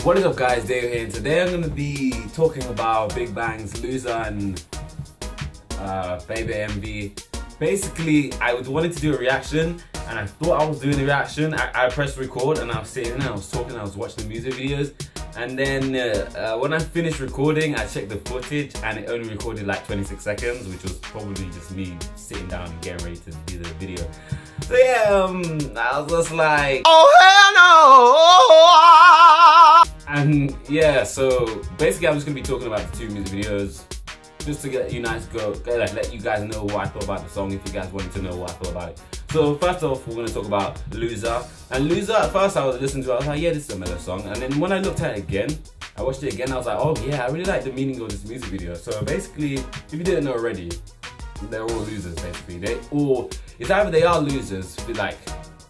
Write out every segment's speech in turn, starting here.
What is up guys, Dave here, and today I'm going to be talking about Big Bang's Loser and Bae Bae MV. Basically, I wanted to do a reaction and I thought I was doing a reaction. I pressed record and I was sitting there, I was talking, I was watching the music videos, and then when I finished recording, I checked the footage and it only recorded like 26 seconds, which was probably just me sitting down and getting ready to do the video. So yeah, I was just like, oh hell no! And yeah, so basically I'm just gonna be talking about the two music videos, just to let you guys let you guys know what I thought about the song, if you guys wanted to know what I thought about it. So first off, we're gonna talk about Loser. And Loser, at first I was listening to it, I was like, yeah, this is a mellow song. And then when I looked at it again, I watched it again, I was like, oh yeah, I really like the meaning of this music video. So basically, if you didn't know already, they're all losers basically. It's either they are losers,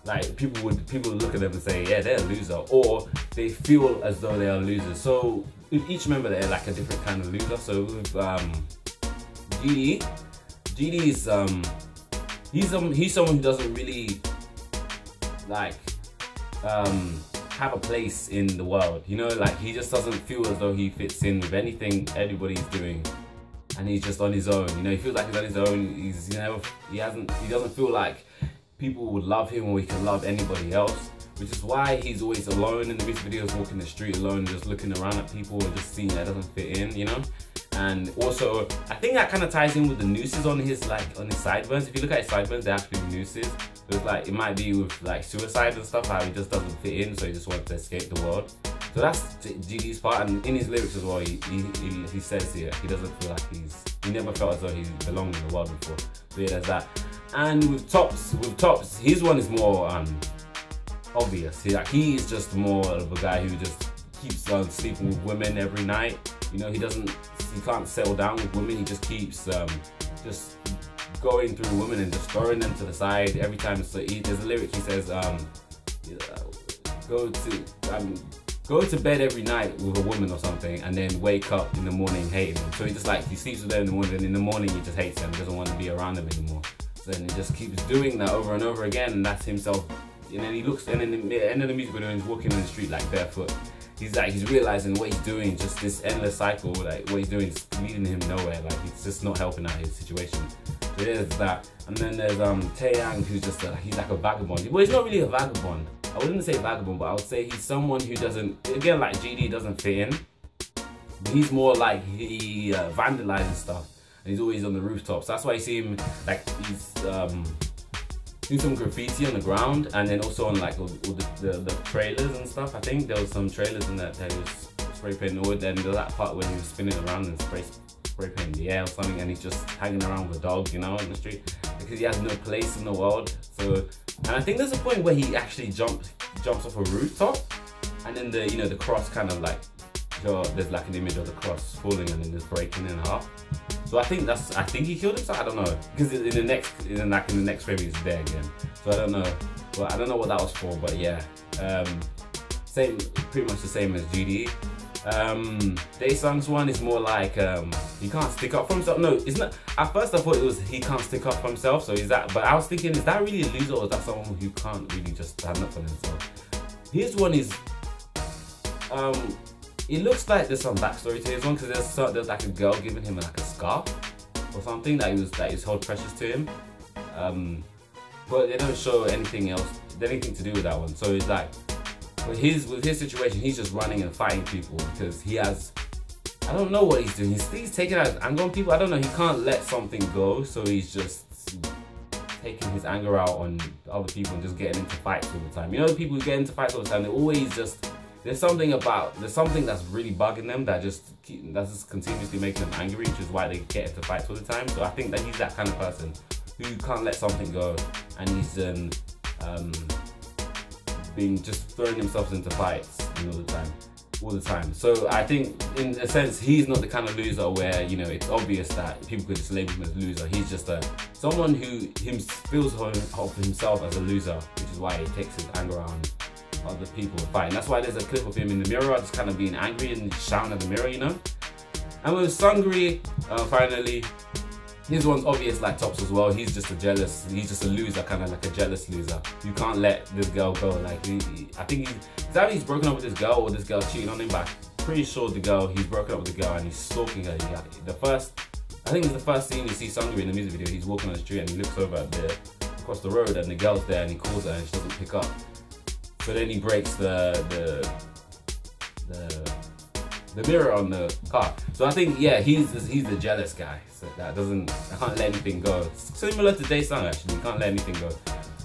like people would look at them and say, yeah, they're a loser, or they feel as though they are losers. So with each member, they're like a different kind of loser. So with GD is he's someone who doesn't really like have a place in the world, you know, like he just doesn't feel as though he fits in with anything anybody's doing, and he's just on his own, you know. He feels like he's on his own. He doesn't feel like people would love him or he can love anybody else, which is why he's always alone in the music videos, walking the street alone, just looking around at people and just seeing that doesn't fit in, you know. And also, I think that kind of ties in with the nooses on his sideburns. If you look at his sideburns, they're actually nooses. So it's like, it might be with like suicide and stuff, how he just doesn't fit in, so he just wants to escape the world. So that's GD's part, and in his lyrics as well, he says here, he doesn't feel like he never felt as though he belonged in the world before. So yeah, there's that. And with Tops, his one is more obvious. He is just more of a guy who just keeps on sleeping with women every night. You know, he can't settle down with women. He just keeps just going through women and just throwing them to the side every time. So there's a lyric he says, go to bed every night with a woman or something, and then wake up in the morning hating them. So he sleeps with them in the morning, and in the morning he just hates them, doesn't want to be around them anymore. So then he just keeps doing that over and over again, and that's himself. And then he looks, and then at the end of the music video, he's walking on the street like barefoot. He's realizing what he's doing, just this endless cycle, like what he's doing is leading him nowhere. Like it's just not helping out his situation. So there's that. And then there's Taeyang, who's just he's like a vagabond. Well, he's not really a vagabond. I wouldn't say vagabond, but I would say he's someone who doesn't, again, like GD doesn't fit in. He's more like he vandalizes stuff, and he's always on the rooftops. That's why you see him like he's doing some graffiti on the ground, and then also on like all the trailers and stuff. I think there was some trailers in that he was spray painting wood, and there's that part where he was spinning around and spray painting the air or something, and he's just hanging around with a dog, you know, in the street, because he has no place in the world. So, and I think there's a point where he actually jumps off a rooftop, and then the cross kind of like, there's like an image of the cross falling and then just breaking in half. So I think he killed himself. I don't know, because in the next frame he's there again. So I don't know. Well, I don't know what that was for, but yeah, pretty much the same as GD. Daesung's one is more like he can't stick up for himself. No, it's not. At first I thought it was he can't stick up for himself. So is that? But I was thinking, is that really a loser, or is that someone who can't really just stand up for himself? His one is it looks like there's some backstory to his one, because there's like a girl giving him like a scarf or something that is held precious to him. But they don't show anything else, anything to do with that one. So it's like, with his situation, he's just running and fighting people because he has, I don't know what he's doing. He's taking out his anger on people. I don't know. He can't let something go, so he's just taking his anger out on other people and just getting into fights all the time. You know, the people who get into fights all the time, they always just, there's something that's really bugging them that's just continuously making them angry, which is why they get into fights all the time. So I think that he's that kind of person who can't let something go, and he's just throwing himself into fights all the time. So I think in a sense he's not the kind of loser where, you know, it's obvious that people could just label him as a loser. He's just someone who feels of himself as a loser, which is why he takes his anger out on other people fighting. That's why there's a clip of him in the mirror just kind of being angry and shouting at the mirror, you know. And with Sungri, finally, His one's obvious like Tops as well. He's just a loser, kind of like a jealous loser. You can't let this girl go. Like I think either he's broken up with this girl or this girl's cheating on him, but I'm pretty sure he's broken up with the girl and he's stalking her. I think it's the first scene you see Sungri in the music video. He's walking on the street and he looks over across the road and the girl's there and he calls her and she doesn't pick up. So then he breaks the mirror on the car. So I think, yeah, he's the jealous guy. So I can't let anything go. Similar to Daesung actually, can't let anything go.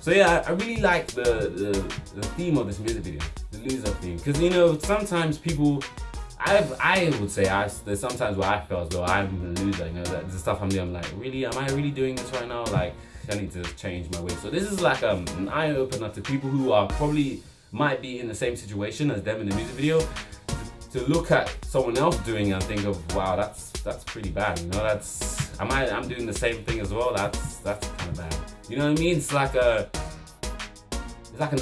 So yeah, I really like the theme of this music video, the loser theme. Because you know, sometimes people, I would say there's sometimes where I feel as though I'm a loser, you know, that the stuff I'm doing, I'm like, really, am I really doing this right now? Like, I need to change my way. So this is like an eye-opener to people who are probably might be in the same situation as them in the music video, to look at someone else doing it and think of, wow, that's pretty bad, you know, I'm doing the same thing as well, that's kind of bad. You know what I mean? It's like an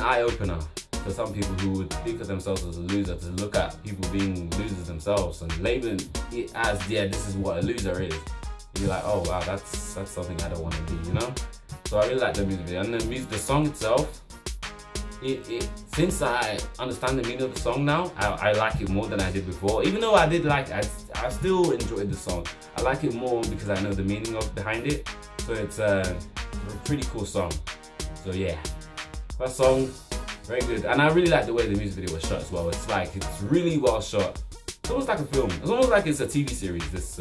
eye-opener for some people who would think of themselves as a loser, to look at people being losers themselves and labeling it as, yeah, this is what a loser is. And you're like, oh wow, that's something I don't want to be, you know? So I really like the music video. And the song itself, since I understand the meaning of the song now, I like it more than I did before. Even though I still enjoyed the song. I like it more because I know the meaning behind it. So it's a pretty cool song. So yeah, first song, very good. And I really like the way the music video was shot as well. It's really well shot. It's almost like a film. It's almost like it's a TV series. This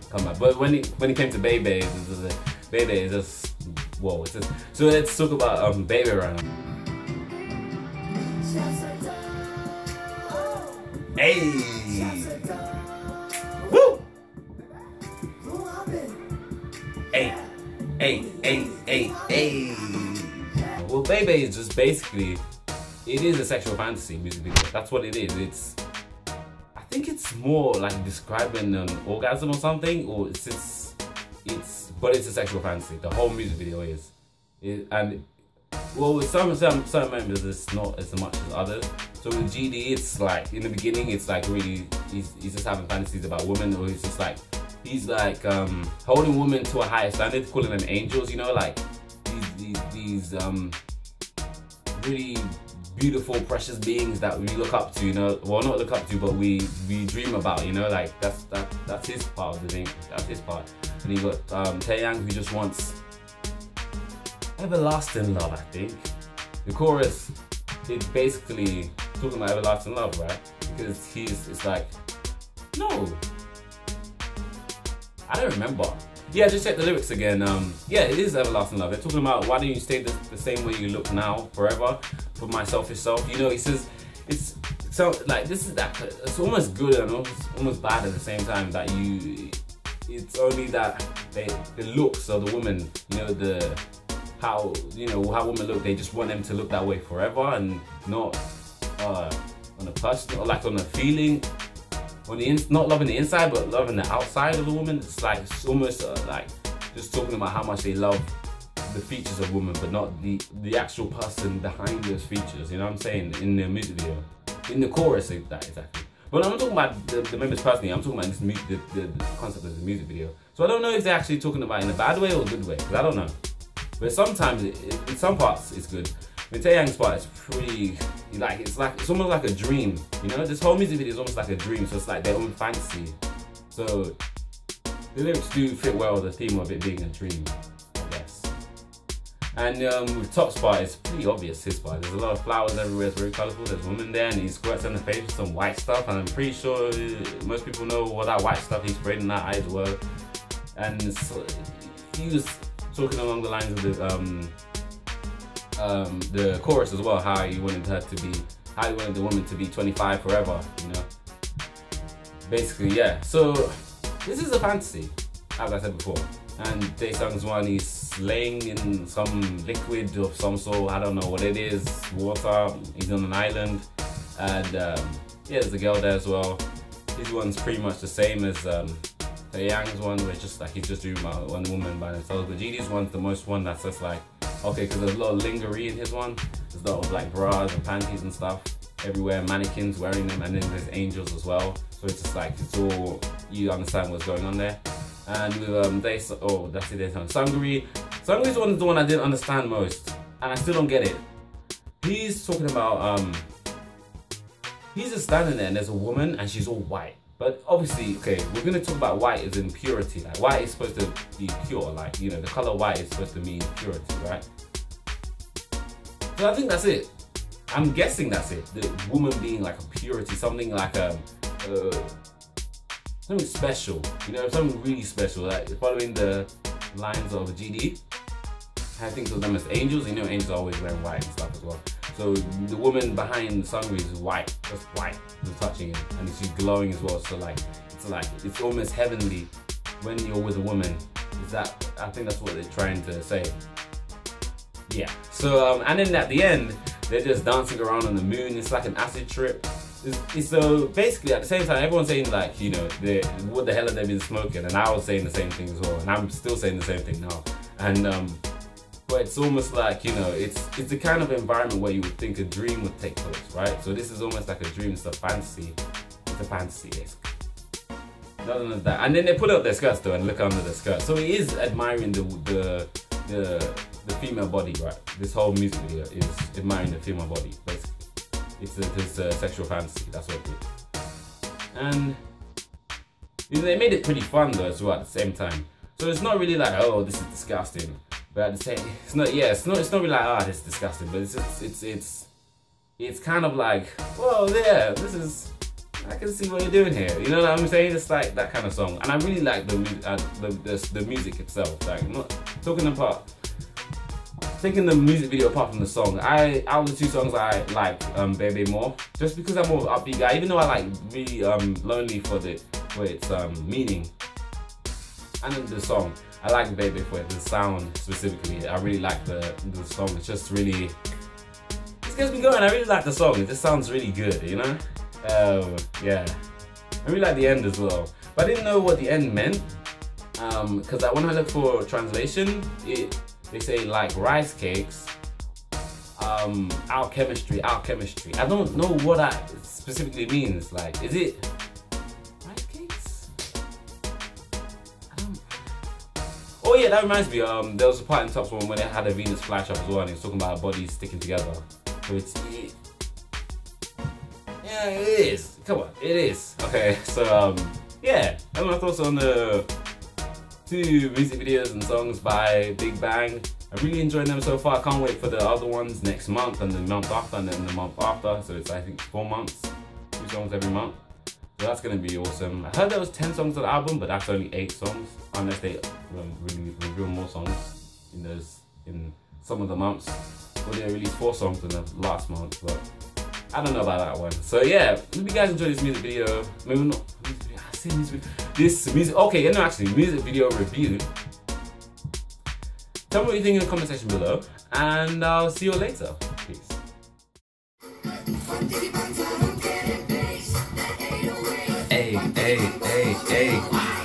comeback. But when it came to Bae Bae, Bae Bae is just whoa. So let's talk about Bae Bae right now. Hey! Woo! Hey! Well, Bae Bae is just basically, it is a sexual fantasy music video. That's what it is. I think it's more like describing an orgasm or something, or but it's a sexual fantasy. The whole music video is. Well, with some members, it's not as much as others. So with GD, it's like, in the beginning, it's like really, he's just having fantasies about women, or he's like holding women to a higher standard, calling them angels, you know, like these really beautiful, precious beings that we look up to, you know, well, not look up to, but we dream about, you know, like that's his part of the thing, that's his part. And you got Taeyang, who just wants everlasting love, I think. The chorus, it's basically talking about everlasting love, right? Because it's like, no, I don't remember. Yeah, just check the lyrics again. Yeah, it is everlasting love. They're talking about, why don't you stay the same way you look now forever for my selfish self? You know, he says it's so like this is that. It's almost good and almost bad at the same time. That it's only that the looks of the woman, you know, how women look. They just want them to look that way forever and not on a personal, like on a feeling. Not loving the inside, but loving the outside of the woman. It's like, it's almost like just talking about how much they love the features of women, but not the actual person behind those features. You know what I'm saying? In the music video, in the chorus, that exactly. But I'm not talking about the members personally. I'm talking about the concept of the music video. So I don't know if they're actually talking about it in a bad way or a good way, because I don't know. But sometimes, in some parts, it's good. With Taeyang's part, it's pretty, it's almost like a dream, you know? This whole music video is almost like a dream, so it's like their own fantasy. So, the lyrics do fit well with the theme of it being a dream, I guess. And with Top's part, it's pretty obvious, his part. There's a lot of flowers everywhere, it's very colourful, there's women there, and he squirts in the face with some white stuff, and I'm pretty sure most people know what that white stuff he sprayed in that eye as well. And so, he was talking along the lines of the chorus as well, how he wanted the woman to be 25 forever, you know. Basically, yeah. So this is a fantasy, as I said before. And Daesung's one, he's laying in some liquid of some sort. I don't know what it is. Water. He's on an island, and yeah, there's a girl there as well. His one's pretty much the same as Taeyang's one, where it's just like he's just doing one woman by themselves. But GD's one's the most one that's just like, okay, because there's a lot of lingerie in his one. There's a lot of like bras and panties and stuff everywhere, mannequins wearing them, and then there's angels as well. So it's just like, it's all, you understand what's going on there. and with that's it. Their song. Sangri's the one I didn't understand most, and I still don't get it. He's talking about he's just standing there and there's a woman and she's all white. But obviously, okay, we're gonna talk about white as in purity. Like white is supposed to be pure. Like, you know, the color white is supposed to mean purity, right? So I think that's it. I'm guessing that's it. The woman being like a purity, something like something special. You know, something really special. Like following the lines of GD. I think of them as angels. You know, angels are always wearing white and stuff as well. So the woman behind Sangri is white, just white, just touching it, and she's glowing as well. So it's almost heavenly when you're with a woman. I think that's what they're trying to say. Yeah. So and then at the end, they're just dancing around on the moon. It's like an acid trip. So basically, at the same time, everyone's saying like, you know, what the hell have they been smoking? And I was saying the same thing as well, and I'm still saying the same thing now. And but it's almost like, you know, it's the kind of environment where you would think a dream would take place, right? So this is almost like a dream. It's a fantasy. It's a fantasy-esque. None of that. And then they pull out their skirts though and look under the skirt. So he is admiring the female body, right? This whole music video is admiring the female body, basically. It's a sexual fantasy. That's what it is. And you know, they made it pretty fun though as well at the same time. So it's not really like, oh, this is disgusting. But at the same, it's not really like, ah, this is disgusting. But it's kind of like, well, yeah, I can see what you're doing here. You know what I'm saying? It's like that kind of song, and I really like the music itself. Like, not talking about taking the music video apart from the song. Out of the two songs, I like Bae Bae more, just because I'm more of an upbeat guy. Even though I like really Lonely for its meaning, and then the song. I like Bae Bae for it, the sound specifically. I really like the song. It's just really, it gets me going. I really like the song. It just sounds really good, you know? Yeah. I really like the end as well. But I didn't know what the end meant. Because when I look for translation, they say like rice cakes, our chemistry. I don't know what that specifically means. Like, is it rice cakes? Oh yeah, that reminds me, there was a part in Top 1 when they had a Venus flash up as well, and he was talking about our bodies sticking together. So yeah, it is. Come on, it is. Okay, so yeah, that's my thoughts on the two music videos and songs by Big Bang. I'm really enjoying them so far. I can't wait for the other ones next month and the month after and then the month after. So it's, I think, 4 months, 2 songs every month. So that's gonna be awesome. I heard there was 10 songs on the album, but that's only 8 songs, unless they really reveal more songs in some of the months. Or they released 4 songs in the last month, but I don't know about that one. So yeah, hope you guys enjoyed this music video. Maybe not music video. I say music video. This music. Okay, no, actually, music video review. Tell me what you think in the comment section below, and I'll see you later. Peace. Hey, hey, hey, hey.